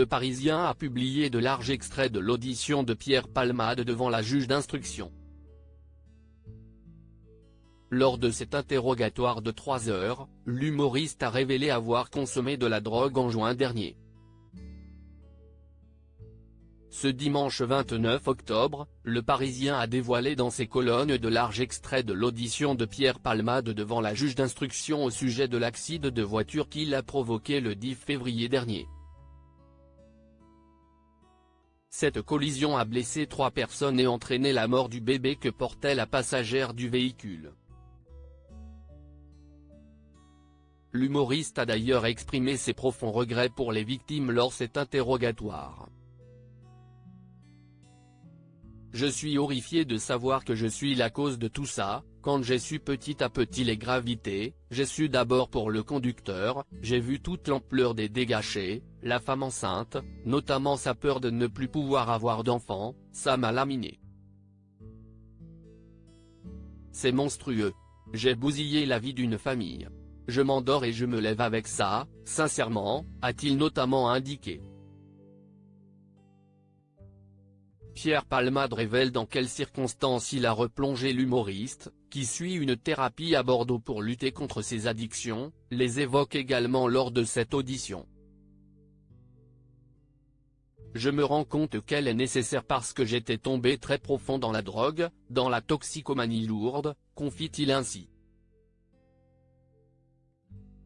Le Parisien a publié de larges extraits de l'audition de Pierre Palmade devant la juge d'instruction. Lors de cet interrogatoire de 3 heures, l'humoriste a révélé avoir consommé de la drogue en juin dernier. Ce dimanche 29 octobre, Le Parisien a dévoilé dans ses colonnes de larges extraits de l'audition de Pierre Palmade devant la juge d'instruction au sujet de l'accident de voiture qu'il a provoqué le 10 février dernier. Cette collision a blessé 3 personnes et entraîné la mort du bébé que portait la passagère du véhicule. L'humoriste a d'ailleurs exprimé ses profonds regrets pour les victimes lors de cet interrogatoire. Je suis horrifié de savoir que je suis la cause de tout ça. Quand j'ai su petit à petit les gravités, j'ai su d'abord pour le conducteur, j'ai vu toute l'ampleur des dégâts, la femme enceinte, notamment sa peur de ne plus pouvoir avoir d'enfant, ça m'a laminé. C'est monstrueux. J'ai bousillé la vie d'une famille. Je m'endors et je me lève avec ça, sincèrement, a-t-il notamment indiqué. Pierre Palmade révèle dans quelles circonstances il a replongé l'humoriste, qui suit une thérapie à Bordeaux pour lutter contre ses addictions, les évoque également lors de cette audition. Je me rends compte qu'elle est nécessaire parce que j'étais tombé très profond dans la drogue, dans la toxicomanie lourde, confie-t-il ainsi.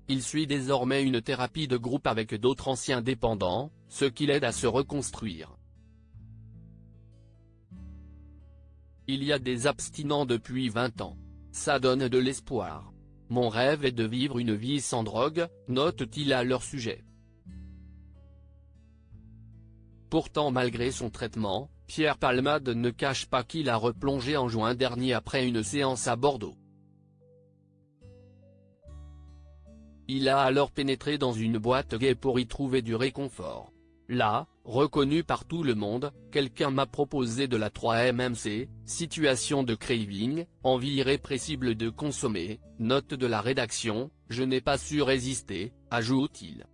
Il suit désormais une thérapie de groupe avec d'autres anciens dépendants, ce qui l'aide à se reconstruire. Il y a des abstinents depuis 20 ans. Ça donne de l'espoir. Mon rêve est de vivre une vie sans drogue, note-t-il à leur sujet. Pourtant malgré son traitement, Pierre Palmade ne cache pas qu'il a replongé en juin dernier après une séance à Bordeaux. Il a alors pénétré dans une boîte gay pour y trouver du réconfort. Là, reconnu par tout le monde, quelqu'un m'a proposé de la 3-MMC, situation de craving, envie irrépressible de consommer, note de la rédaction, je n'ai pas su résister, ajoute-t-il.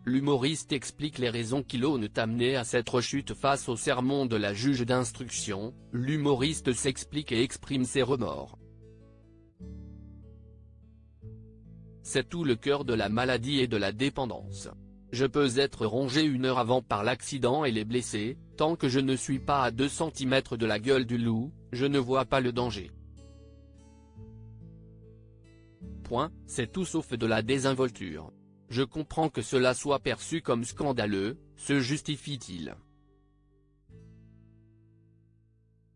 L'humoriste explique les raisons qui l'ont amené à cette rechute face au sermon de la juge d'instruction. L'humoriste s'explique et exprime ses remords. C'est tout le cœur de la maladie et de la dépendance. Je peux être rongé 1 heure avant par l'accident et les blessés, tant que je ne suis pas à 2 cm de la gueule du loup, je ne vois pas le danger. C'est tout sauf de la désinvolture. Je comprends que cela soit perçu comme scandaleux, se justifie-t-il.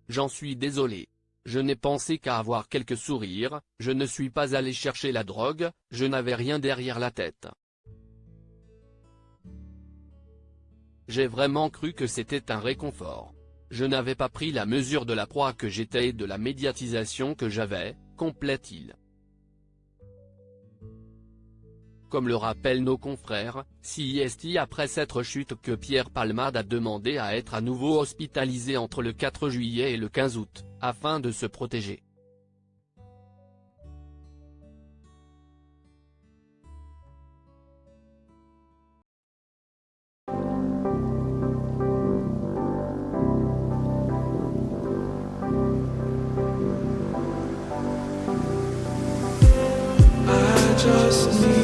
J'en suis désolé. Je n'ai pensé qu'à avoir quelques sourires, je ne suis pas allé chercher la drogue, je n'avais rien derrière la tête. J'ai vraiment cru que c'était un réconfort. Je n'avais pas pris la mesure de la proie que j'étais et de la médiatisation que j'avais, complète-t-il. Comme le rappellent nos confrères, c'est après cette rechute que Pierre Palmade a demandé à être à nouveau hospitalisé entre le 4 juillet et le 15 août, afin de se protéger. I just need